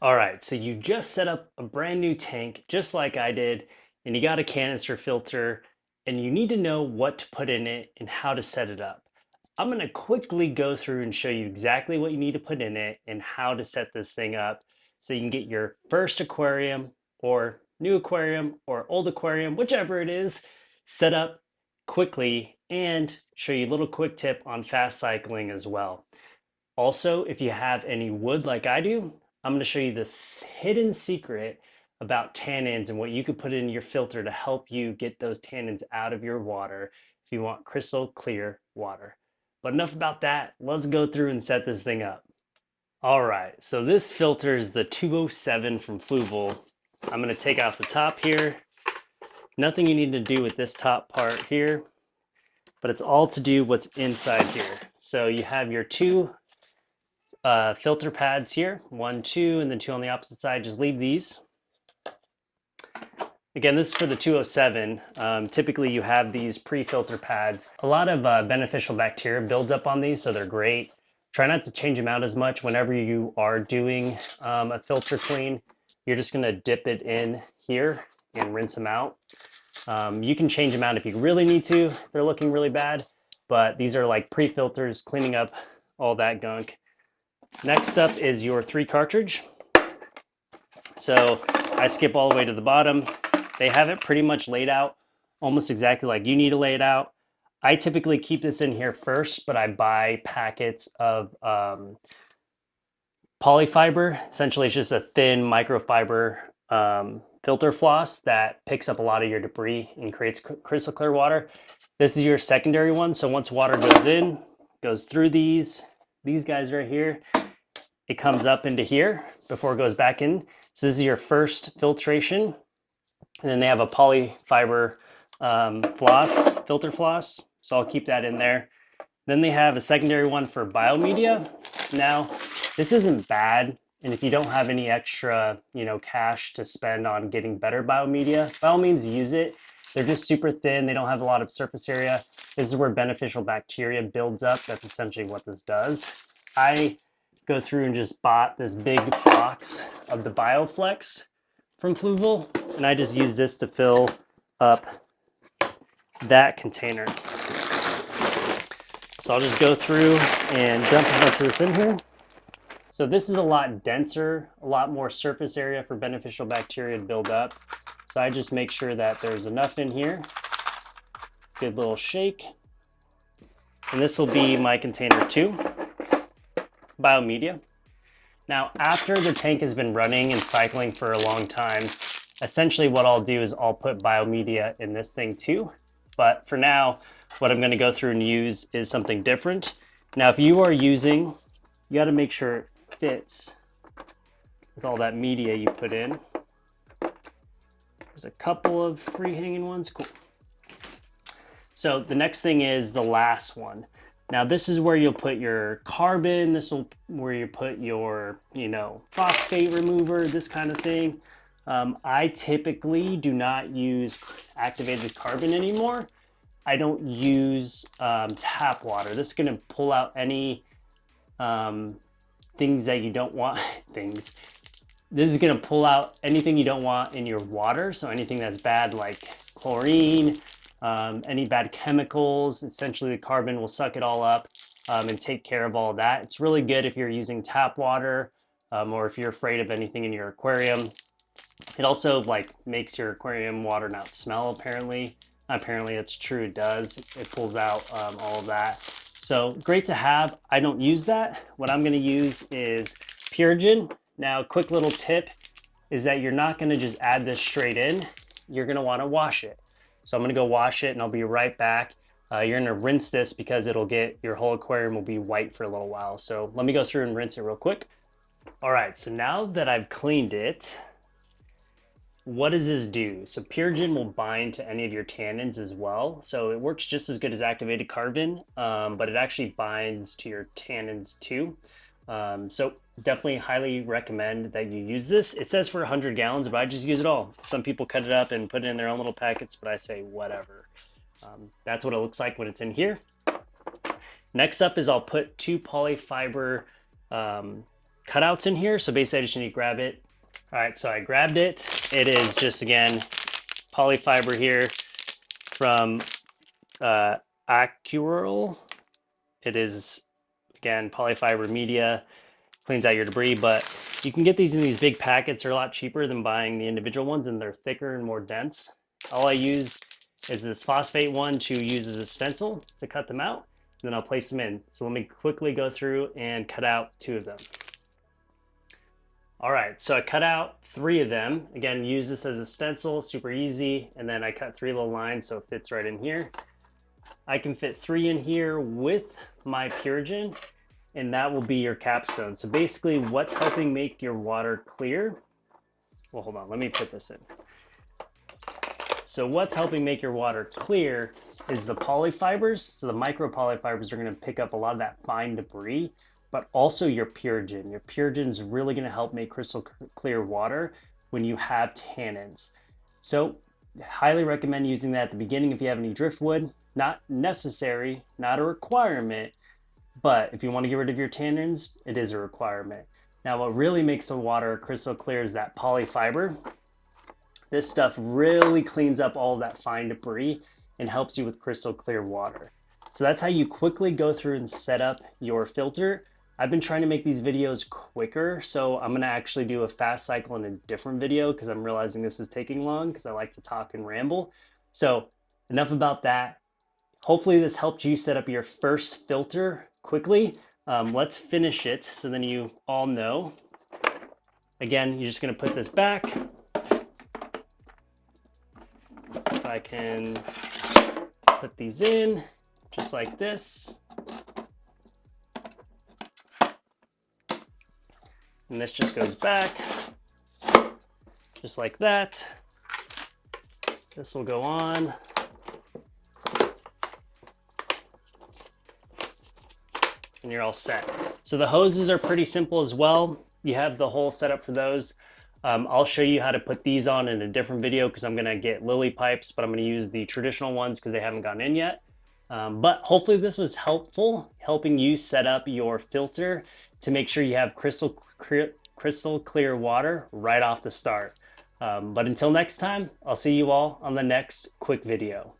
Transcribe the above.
All right, so you just set up a brand new tank, just like I did, and you got a canister filter, and you need to know what to put in it and how to set it up. I'm going to quickly go through and show you exactly what you need to put in it and how to set this thing up so you can get your first aquarium or new aquarium or old aquarium, whichever it is, set up quickly and show you a little quick tip on fast cycling as well. Also, if you have any wood like I do, I'm going to show you this hidden secret about tannins and what you could put in your filter to help you get those tannins out of your water if you want crystal clear water. But enough about that. Let's go through and set this thing up. All right, so this filter is the 207 from Fluval. I'm going to take off the top here. Nothing you need to do with this top part here, but it's all to do what's inside here. So you have your two filter pads here, 1, 2, and then 2 on the opposite side. Just leave these. Again, this is for the 207. Typically you have these pre-filter pads. A lot of beneficial bacteria builds up on these, so they're great. Try not to change them out as much whenever you are doing a filter clean. You're just gonna dip it in here and rinse them out. You can change them out if you really need to, if they're looking really bad, but these are like pre-filters, cleaning up all that gunk. Next up is your 3 cartridge. So I skip all the way to the bottom. They have it pretty much laid out almost exactly like you need to lay it out. I typically keep this in here first, but I buy packets of polyfiber. Essentially, it's just a thin microfiber filter floss that picks up a lot of your debris and creates crystal clear water. This is your secondary one. So once water goes in, goes through these guys right here, it comes up into here before it goes back in. So this is your first filtration. And then they have a polyfiber floss, filter floss. So I'll keep that in there. Then they have a secondary one for biomedia. Now, this isn't bad. And if you don't have any extra, cash to spend on getting better biomedia, by all means use it. They're just super thin. They don't have a lot of surface area. This is where beneficial bacteria builds up. That's essentially what this does. I go through and just bought this big box of the BioFlex from Fluval, and I just use this to fill up that container. So I'll just go through and dump a bunch of this in here. So this is a lot denser, a lot more surface area for beneficial bacteria to build up. So I just make sure that there's enough in here. Good little shake. And this will be my container 2, biomedia. Now, after the tank has been running and cycling for a long time, essentially what I'll do is I'll put biomedia in this thing too. But for now, what I'm going to go through and use is something different. Now, if you are using, you got to make sure it fits with all that media you put in. There's a couple of free hanging ones. Cool. So the next thing is the last one. Now this is where you'll put your carbon, this will where you put your, phosphate remover, this kind of thing. I typically do not use activated carbon anymore. I don't use tap water. This is gonna pull out any things that you don't want, things. This is gonna pull out anything you don't want in your water. So anything that's bad like chlorine, any bad chemicals, essentially the carbon will suck it all up and take care of all of that. It's really good if you're using tap water or if you're afraid of anything in your aquarium. It also makes your aquarium water not smell apparently. Apparently it's true, it does. It pulls out all of that. So great to have. I don't use that. What I'm gonna use is Purigen. Now, quick little tip is that you're not gonna just add this straight in. You're gonna wanna wash it. So I'm gonna go wash it and I'll be right back. You're gonna rinse this because your whole aquarium will be white for a little while. So let me go through and rinse it real quick. All right, so now that I've cleaned it, what does this do? So Purigen will bind to any of your tannins as well. So it works just as good as activated carbon, but it actually binds to your tannins too. So definitely highly recommend that you use this. It says for 100 gallons, but I just use it all. Some people cut it up and put it in their own little packets, but I say whatever. That's what it looks like when it's in here. Next up is I'll put 2 polyfiber cutouts in here. So basically I just need to grab it. All right, so I grabbed it. It is just, again, polyfiber here from Aquarium. It is, again, polyfiber media, cleans out your debris, but you can get these in these big packets. They're a lot cheaper than buying the individual ones, and they're thicker and more dense. All I use is this phosphate one to use as a stencil to cut them out, and then I'll place them in. So let me quickly go through and cut out 2 of them. All right, so I cut out 3 of them. Again, use this as a stencil, super easy. And then I cut 3 little lines so it fits right in here. I can fit 3 in here with my Purigen, and that will be your capstone. So basically what's helping make your water clear, well, hold on, let me put this in. So what's helping make your water clear is the polyfibers. So the micropolyfibers are gonna pick up a lot of that fine debris, but also your Purigen. Your Purigen is really gonna help make crystal clear water when you have tannins. So highly recommend using that at the beginning if you have any driftwood. Not necessary, not a requirement, but if you want to get rid of your tannins, it is a requirement. Now, what really makes the water crystal clear is that polyfiber. This stuff really cleans up all of that fine debris and helps you with crystal clear water. So that's how you quickly go through and set up your filter. I've been trying to make these videos quicker, so I'm gonna actually do a fast cycle in a different video because I'm realizing this is taking long because I like to talk and ramble. So enough about that. Hopefully this helped you set up your first filter quickly. Let's finish it so then you all know. Again, you're just gonna put this back. If I can put these in just like this. And this just goes back just like that. This will go on. And you're all set. So the hoses are pretty simple as well. You have the whole setup for those. I'll show you how to put these on in a different video because I'm gonna get lily pipes, but I'm gonna use the traditional ones because they haven't gone in yet. But hopefully this was helpful, helping you set up your filter to make sure you have crystal clear water right off the start. But until next time, I'll see you all on the next quick video.